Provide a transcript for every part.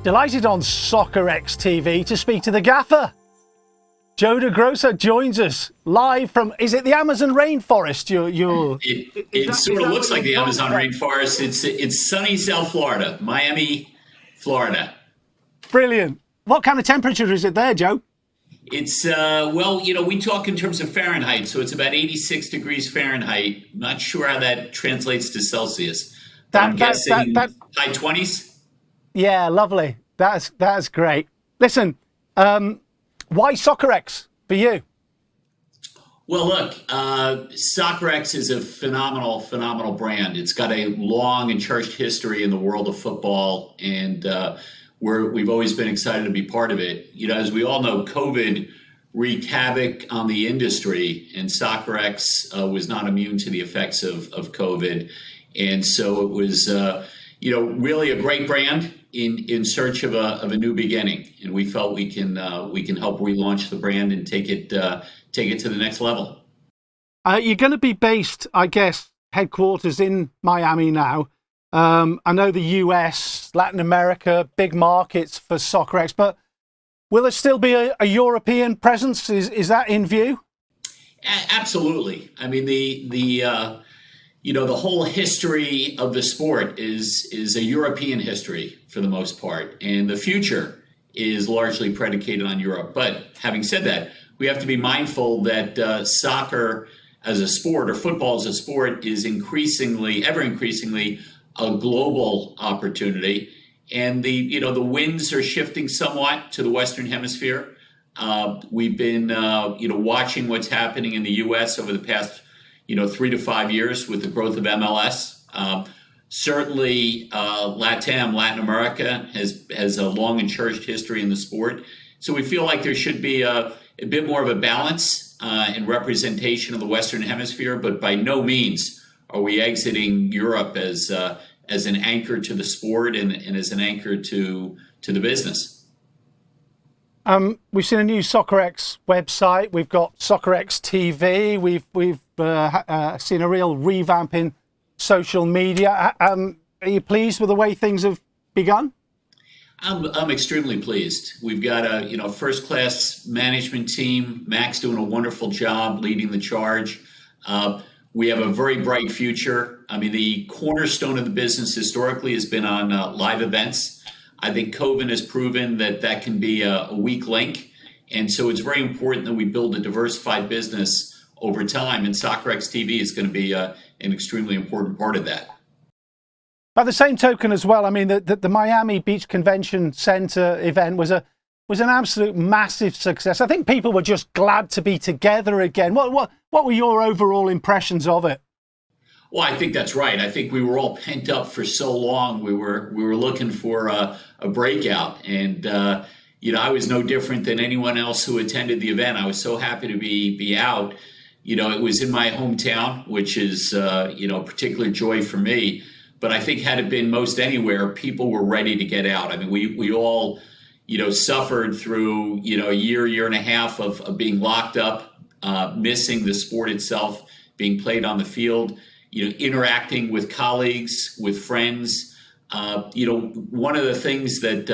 Delighted on Soccerex TV to speak to the gaffer. Joe DaGrosa joins us live from, is it the Amazon rainforest? It sort of looks like the Amazon rainforest. It's sunny South Florida, Miami, Florida. Brilliant. What kind of temperature is it there, Joe? It's, well, we talk in terms of Fahrenheit, so it's about 86 degrees Fahrenheit. Not sure how that translates to Celsius. I'm guessing high 20s? Yeah, lovely. That's great. Listen, why Soccerex for you? Well, look, Soccerex is a phenomenal brand. It's got a long and cherished history in the world of football, and we've always been excited to be part of it. As we all know, COVID wreaked havoc on the industry, and Soccerex was not immune to the effects of COVID. And so it was, really a great brand in search of a new beginning. And we felt we can help relaunch the brand and take it to the next level. You're going to be based, I guess, headquarters in Miami now. I know the US, Latin America, big markets for Soccerex, but will there still be a European presence? Is that in view? Absolutely. I mean, the whole history of the sport is a European history for the most part, and the future is largely predicated on Europe. But having said that, we have to be mindful that soccer as a sport, or football as a sport, is ever increasingly a global opportunity, and the winds are shifting somewhat to the Western Hemisphere. We've been watching what's happening in the U.S. over the past 3 to 5 years with the growth of MLS. Certainly, Latin America has a long and cherished history in the sport. So we feel like there should be a bit more of a balance in representation of the Western Hemisphere, but by no means are we exiting Europe as an anchor to the sport and as an anchor to the business. We've seen a new Soccerex website. We've got Soccerex TV. We've seen a real revamp in social media. Are you pleased with the way things have begun? I'm extremely pleased. We've got a first-class management team. Mac's doing a wonderful job leading the charge. We have a very bright future. I mean, the cornerstone of the business historically has been on live events. I think COVID has proven that can be a weak link. And so it's very important that we build a diversified business over time. And Soccerex TV is going to be an extremely important part of that. By the same token as well, I mean, the Miami Beach Convention Center event was an absolute massive success. I think people were just glad to be together again. What were your overall impressions of it? Well, I think that's right. I think we were all pent up for so long. We were looking for a breakout, and I was no different than anyone else who attended the event. I was so happy to be out. It was in my hometown, which is a particular joy for me. But I think had it been most anywhere, people were ready to get out. I mean, we all suffered through a year and a half of being locked up, missing the sport itself being played on the field. Interacting with colleagues, with friends. One of the things that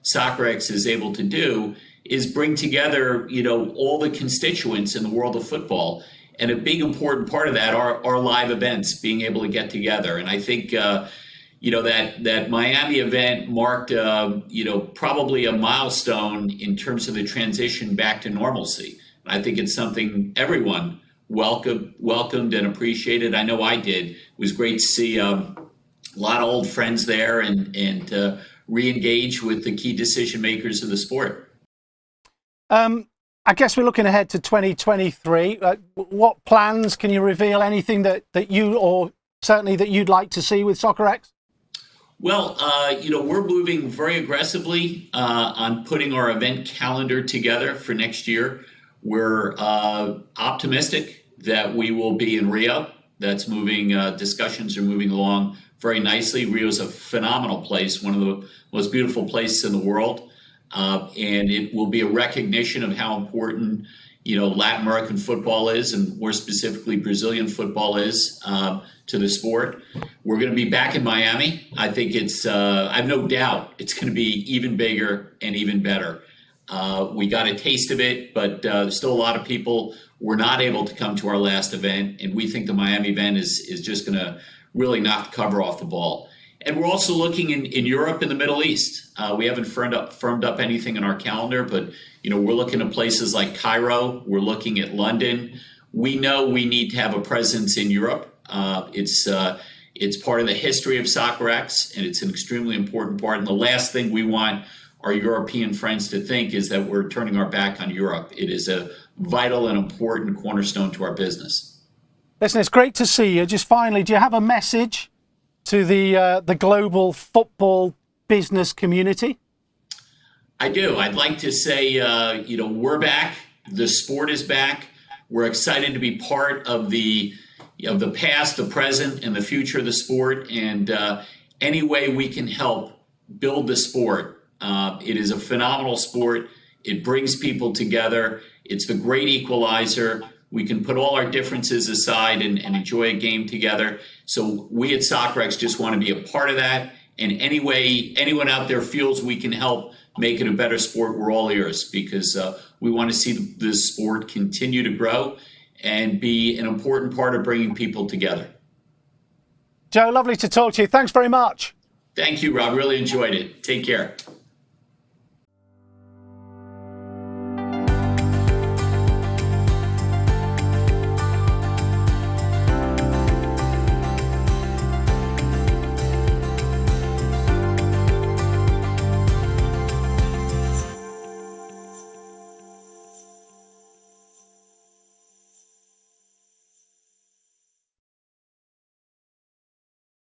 Soccerex is able to do is bring together, all the constituents in the world of football. And a big important part of that are live events, being able to get together. And I think, that Miami event marked, probably a milestone in terms of the transition back to normalcy. And I think it's something everyone welcomed and appreciated. I know I did. It was great to see a lot of old friends there and re-engage with the key decision makers of the sport. I guess we're looking ahead to 2023. What plans, can you reveal anything that you, or certainly that you'd like to see with Soccerex? Well, we're moving very aggressively on putting our event calendar together for next year. We're optimistic that we will be in Rio. That's moving, discussions are moving along very nicely. Rio is a phenomenal place, one of the most beautiful places in the world. And it will be a recognition of how important, Latin American football is, and more specifically Brazilian football is to the sport. We're going to be back in Miami. I think I have no doubt it's going to be even bigger and even better. We got a taste of it, but there's still a lot of people were not able to come to our last event, and we think the Miami event is just going to really knock the cover off the ball. And we're also looking in Europe and the Middle East. We haven't firmed up anything in our calendar, but we're looking at places like Cairo. We're looking at London. We know we need to have a presence in Europe. It's part of the history of Soccerex, and it's an extremely important part. And the last thing we want our European friends to think is that we're turning our back on Europe. It is a vital and important cornerstone to our business. Listen, it's great to see you. Just finally, do you have a message to the global football business community? I do. I'd like to say, we're back. The sport is back. We're excited to be part of the past, the present, and the future of the sport. And any way we can help build the sport. It is a phenomenal sport. It brings people together. It's the great equalizer. We can put all our differences aside and enjoy a game together. So we at Soccerex just want to be a part of that. And any way anyone out there feels we can help make it a better sport, we're all ears, because we want to see the sport continue to grow and be an important part of bringing people together. Joe, lovely to talk to you. Thanks very much. Thank you, Rob. Really enjoyed it. Take care.